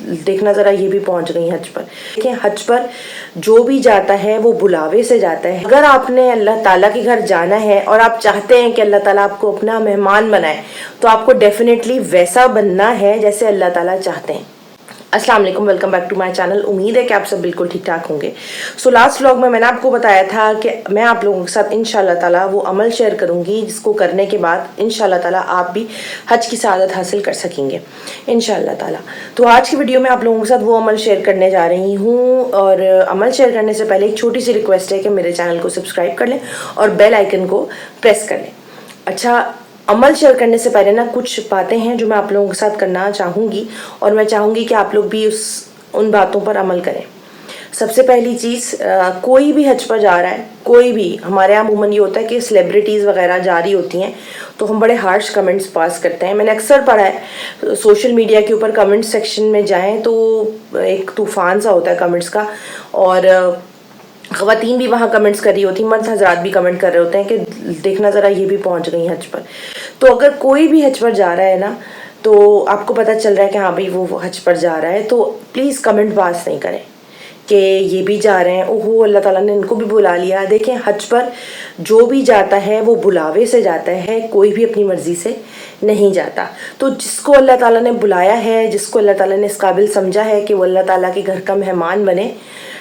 دیکھنا ذرا یہ بھی پہنچ گئی حج پر. دیکھیں حج پر جو بھی جاتا ہے وہ بلاوے سے جاتا ہے. اگر آپ نے اللہ تعالیٰ کے گھر جانا ہے اور آپ چاہتے ہیں کہ اللہ تعالیٰ آپ کو اپنا مہمان بنائے تو آپ کو ڈیفینیٹلی ویسا بننا ہے جیسے اللہ تعالیٰ چاہتے ہیں. السلام علیکم، welcome back to my channel. امید ہے کہ آپ سب بالکل ٹھیک ٹھاک ہوں گے. سو لاسٹ ولاگ میں نے آپ کو بتایا تھا کہ میں آپ لوگوں کے ساتھ انشاءاللہ تعالیٰ وہ عمل شیئر کروں گی جس کو کرنے کے بعد انشاءاللہ تعالیٰ آپ بھی حج کی سعادت حاصل کر سکیں گے انشاءاللہ تعالیٰ. تو آج کی ویڈیو میں آپ لوگوں کے ساتھ وہ عمل شیئر کرنے جا رہی ہوں، اور عمل شیئر کرنے سے پہلے ایک چھوٹی سی ریکویسٹ ہے کہ میرے چینل کو سبسکرائب کر لیں اور بیل آئیکن کو پریس کر لیں. اچھا، عمل شیئر کرنے سے پہلے کچھ باتیں ہیں جو میں آپ لوگوں کے ساتھ کرنا چاہوں گی، اور میں چاہوں گی کہ آپ لوگ بھی ان باتوں پر عمل کریں. سب سے پہلی چیز، کوئی بھی حج پر جا رہا ہے، کوئی بھی، ہمارے یہاں عموماً یہ ہوتا ہے کہ سیلیبریٹیز وغیرہ جا رہی ہوتی ہیں تو ہم بڑے ہارش کمنٹس پاس کرتے ہیں. میں نے اکثر پڑھا ہے سوشل میڈیا کے اوپر، کمنٹ سیکشن میں جائیں تو ایک طوفان سا ہوتا ہے کمنٹس کا، اور خواتین بھی وہاں کمنٹس کر رہی ہوتی ہیں، مرد حضرات بھی کمنٹ کر رہے ہوتے ہیں کہ دیکھنا ذرا یہ بھی پہنچ گئی حج پر. تو اگر کوئی بھی حج پر جا رہا ہے تو آپ کو پتہ چل رہا ہے کہ ہاں بھائی وہ حج پر جا رہا ہے، تو پلیز کمنٹ پاس نہیں کریں کہ یہ بھی جا رہے ہیں، اوہو اللہ تعالیٰ نے ان کو بھی بلا لیا. دیکھیں حج پر جو بھی جاتا ہے وہ بلاوے سے جاتا ہے، کوئی بھی اپنی مرضی سے نہیں جاتا. تو جس کو اللہ تعالیٰ نے بلایا ہے، جس کو اللہ تعالیٰ نے اس قابل سمجھا ہے کہ وہ اللہ تعالیٰ کے گھر کا مہمان بنے،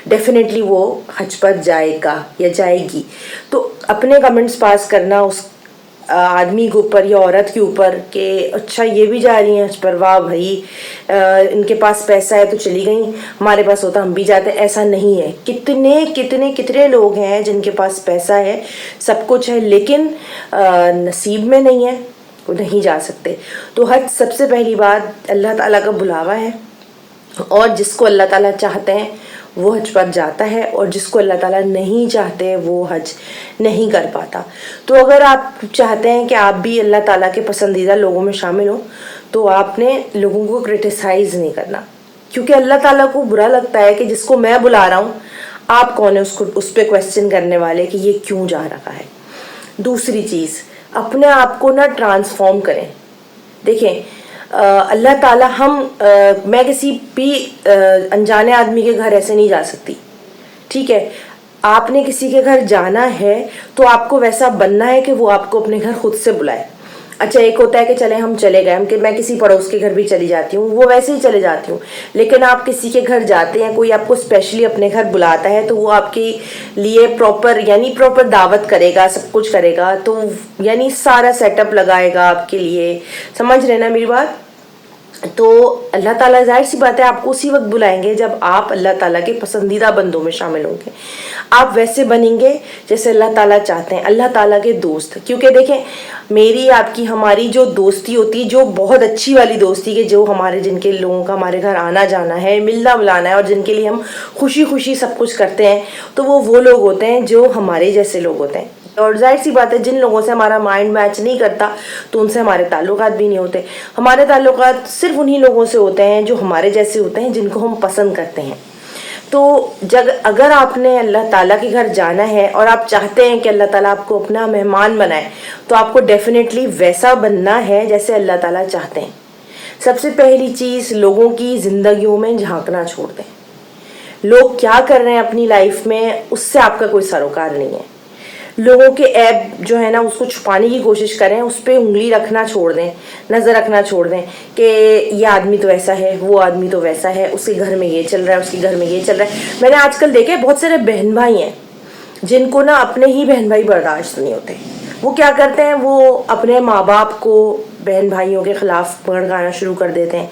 ڈیفینیٹلی وہ حج پر جائے گا یا جائے گی. تو اپنے کمنٹس پاس کرنا اس آدمی کے اوپر یا عورت کے اوپر کہ اچھا یہ بھی جا رہی ہیں حج پر، واہ بھائی ان کے پاس پیسہ ہے تو چلی گئیں، ہمارے پاس ہوتا ہم بھی جاتے. ایسا نہیں ہے. کتنے کتنے کتنے لوگ ہیں جن کے پاس پیسہ ہے، سب کچھ ہے، لیکن نصیب میں نہیں ہے، وہ نہیں جا سکتے. تو حج سب سے پہلی بات اللہ تعالیٰ کا بلاوا ہے، اور جس کو اللہ تعالیٰ چاہتے ہیں وہ حج پر جاتا ہے، اور جس کو اللہ تعالیٰ نہیں چاہتے وہ حج نہیں کر پاتا. تو اگر آپ چاہتے ہیں کہ آپ بھی اللہ تعالیٰ کے پسندیدہ لوگوں میں شامل ہوں تو آپ نے لوگوں کو کرٹیسائز نہیں کرنا، کیونکہ اللہ تعالیٰ کو برا لگتا ہے کہ جس کو میں بلا رہا ہوں آپ کون ہے اس پہ کویسچن کرنے والے کہ یہ کیوں جا رہا ہے. دوسری چیز، اپنے آپ کو ٹرانسفارم کریں. دیکھیں اللہ تعالیٰ میں کسی بھی انجانے آدمی کے گھر ایسے نہیں جا سکتی، ٹھیک ہے. آپ نے کسی کے گھر جانا ہے تو آپ کو ویسا بننا ہے کہ وہ آپ کو اپنے گھر خود سے بلائے. اچھا ایک ہوتا ہے کہ چلیں ہم چلے گئے، کہ میں کسی پڑوس کے گھر بھی چلی جاتی ہوں، وہ ویسے ہی چلے جاتی ہوں، لیکن آپ کسی کے گھر جاتے ہیں، کوئی آپ کو اسپیشلی اپنے گھر بلاتا ہے تو وہ آپ کے لیے پراپر دعوت کرے گا، سب کچھ کرے گا، تو یعنی سارا سیٹ اپ لگائے گا آپ کے لیے. سمجھ رہے نا میری بات؟ تو اللہ تعالیٰ ظاہر سی بات ہے آپ کو اسی وقت بلائیں گے جب آپ اللہ تعالیٰ کے پسندیدہ بندوں میں شامل ہوں گے. آپ ویسے بنیں گے جیسے اللہ تعالیٰ چاہتے ہیں، اللہ تعالیٰ کے دوست. کیونکہ دیکھیں میری آپ کی ہماری جو دوستی ہوتی، جو بہت اچھی والی دوستی، کہ جو جن کے لوگوں کا ہمارے گھر آنا جانا ہے، ملنا بلانا ہے، اور جن کے لیے ہم خوشی خوشی سب کچھ کرتے ہیں، تو وہ لوگ ہوتے ہیں جو ہمارے جیسے لوگ ہوتے ہیں. اور ظاہر سی بات ہے جن لوگوں سے ہمارا مائنڈ میچ نہیں کرتا تو ان سے ہمارے تعلقات بھی نہیں ہوتے. ہمارے تعلقات صرف انہی لوگوں سے ہوتے ہیں جو ہمارے جیسے ہوتے ہیں، جن کو ہم پسند کرتے ہیں. تو اگر آپ نے اللہ تعالیٰ کے گھر جانا ہے اور آپ چاہتے ہیں کہ اللہ تعالیٰ آپ کو اپنا مہمان بنائے تو آپ کو ڈیفینیٹلی ویسا بننا ہے جیسے اللہ تعالیٰ چاہتے ہیں. سب سے پہلی چیز، لوگوں کی زندگیوں میں جھانکنا چھوڑ دیں. لوگ کیا کر رہے ہیں اپنی لائف میں اس سے آپ کا کوئی سروکار نہیں ہے. لوگوں کے عیب جو ہے اس کو چھپانے کی کوشش کریں، اس پہ انگلی رکھنا چھوڑ دیں، نظر رکھنا چھوڑ دیں کہ یہ آدمی تو ایسا ہے، وہ آدمی تو ویسا ہے، اس کے گھر میں یہ چل رہا ہے، اس کے گھر میں یہ چل رہا ہے. میں نے آج کل دیکھے بہت سارے بہن بھائی ہیں جن کو اپنے ہی بہن بھائی برداشت نہیں ہوتے. وہ کیا کرتے ہیں، وہ اپنے ماں باپ کو بہن بھائیوں کے خلاف بھڑکانا شروع کر دیتے ہیں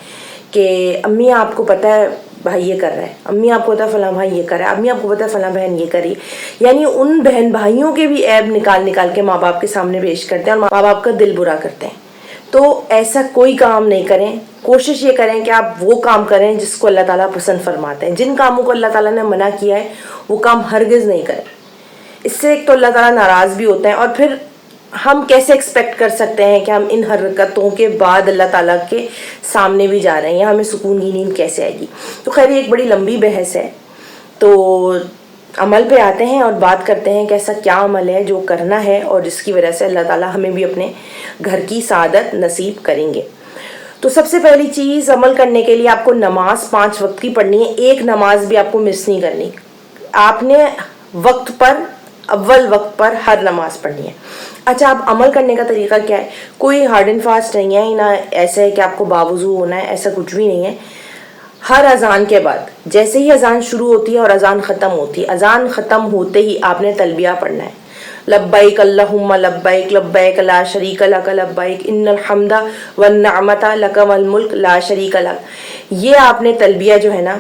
کہ امی آپ کو پتہ ہے بھائی یہ کر رہا ہے، امی آپ کو پتہ ہے فلاں بھائی یہ کر رہا ہے، امی آپ کو پتہ ہے فلاں بہن یہ کری. یعنی ان بہن بھائیوں کے بھی عیب نکال کے ماں باپ کے سامنے پیش کرتے ہیں اور ماں باپ کا دل برا کرتے ہیں. تو ایسا کوئی کام نہیں کریں. کوشش یہ کریں کہ آپ وہ کام کریں جس کو اللہ تعالیٰ پسند فرماتے ہیں. جن کاموں کو اللہ تعالیٰ نے منع کیا ہے وہ کام ہرگز نہیں کریں. اس سے ایک تو اللہ تعالیٰ ناراض بھی ہوتے ہیں، اور پھر ہم کیسے ایکسپیکٹ کر سکتے ہیں کہ ہم ان حرکتوں کے بعد اللہ تعالیٰ کے سامنے بھی جا رہے ہیں، یا ہمیں سکون کی نیند کیسے آئے گی. تو خیر یہ ایک بڑی لمبی بحث ہے. تو عمل پہ آتے ہیں اور بات کرتے ہیں کہ ایسا کیا عمل ہے جو کرنا ہے اور جس کی وجہ سے اللہ تعالیٰ ہمیں بھی اپنے گھر کی سعادت نصیب کریں گے. تو سب سے پہلی چیز عمل کرنے کے لیے آپ کو نماز 5 وقت کی پڑھنی ہے. ایک نماز بھی آپ کو مس نہیں کرنی. آپ نے وقت پر اول وقت پر ہر نماز پڑھنی ہے. اچھا اب عمل کرنے کا طریقہ کیا ہے؟ کوئی ہارڈ اینڈ فاسٹ نہیں ہے، نہ ایسا ہے کہ آپ کو باوضو ہونا ہے، ایسا کچھ بھی نہیں ہے. ہر اذان کے بعد جیسے ہی اذان شروع ہوتی ہے اور اذان ختم ہوتی ہے، اذان ختم ہوتے ہی آپ نے تلبیہ پڑھنا ہے. لبیک اللہم لبیک لبیک لا شریک لک لبیک ان الحمد والنعمت لک والملک لا شریک لک. یہ آپ نے تلبیہ جو ہے نا،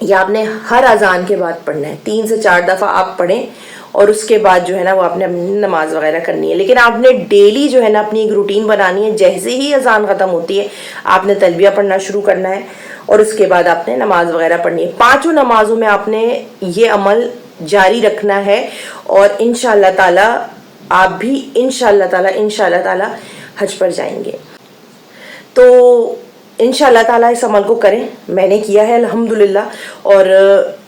یہ آپ نے ہر اذان کے بعد پڑھنا ہے. 3 سے 4 دفعہ آپ پڑھیں اور اس کے بعد جو ہے نا وہ آپ نے اپنی نماز وغیرہ کرنی ہے. لیکن آپ نے ڈیلی جو ہے نا اپنی ایک روٹین بنانی ہے. جیسے ہی اذان ختم ہوتی ہے آپ نے تلبیہ پڑھنا شروع کرنا ہے اور اس کے بعد آپ نے نماز وغیرہ پڑھنی ہے. 5 نمازوں میں آپ نے یہ عمل جاری رکھنا ہے اور انشاءاللہ تعالی آپ بھی انشاءاللہ تعالی حج پر جائیں گے. تو انشاءاللہ تعالیٰ اس عمل کو کریں. میں نے کیا ہے الحمدللہ، اور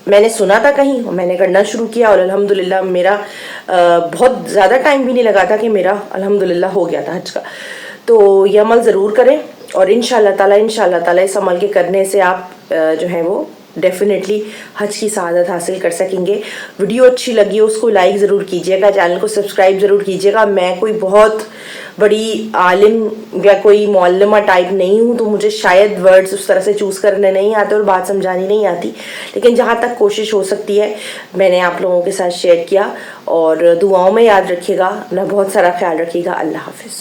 میں نے سنا تھا کہیں، میں نے کرنا شروع کیا اور الحمدللہ میرا بہت زیادہ ٹائم بھی نہیں لگا تھا کہ میرا الحمدللہ ہو گیا تھا حج کا. تو یہ عمل ضرور کریں اور انشاءاللہ تعالیٰ اس عمل کے کرنے سے آپ جو ہے وہ ڈیفینیٹلی حج کی سعادت حاصل کر سکیں گے. ویڈیو اچھی لگی ہو اس کو لائک ضرور کیجیے گا، چینل کو سبسکرائب ضرور کیجیے گا. میں کوئی بہت بڑی عالم یا کوئی معلمہ ٹائپ نہیں ہوں، تو مجھے شاید ورڈز اس طرح سے چوز کرنے نہیں آتے اور بات سمجھانی نہیں آتی، لیکن جہاں تک کوشش ہو سکتی ہے میں نے آپ لوگوں کے ساتھ شیئر کیا. اور دعاؤں میں یاد رکھیے گا، اپنا بہت سارا خیال رکھیے گا. اللہ حافظ.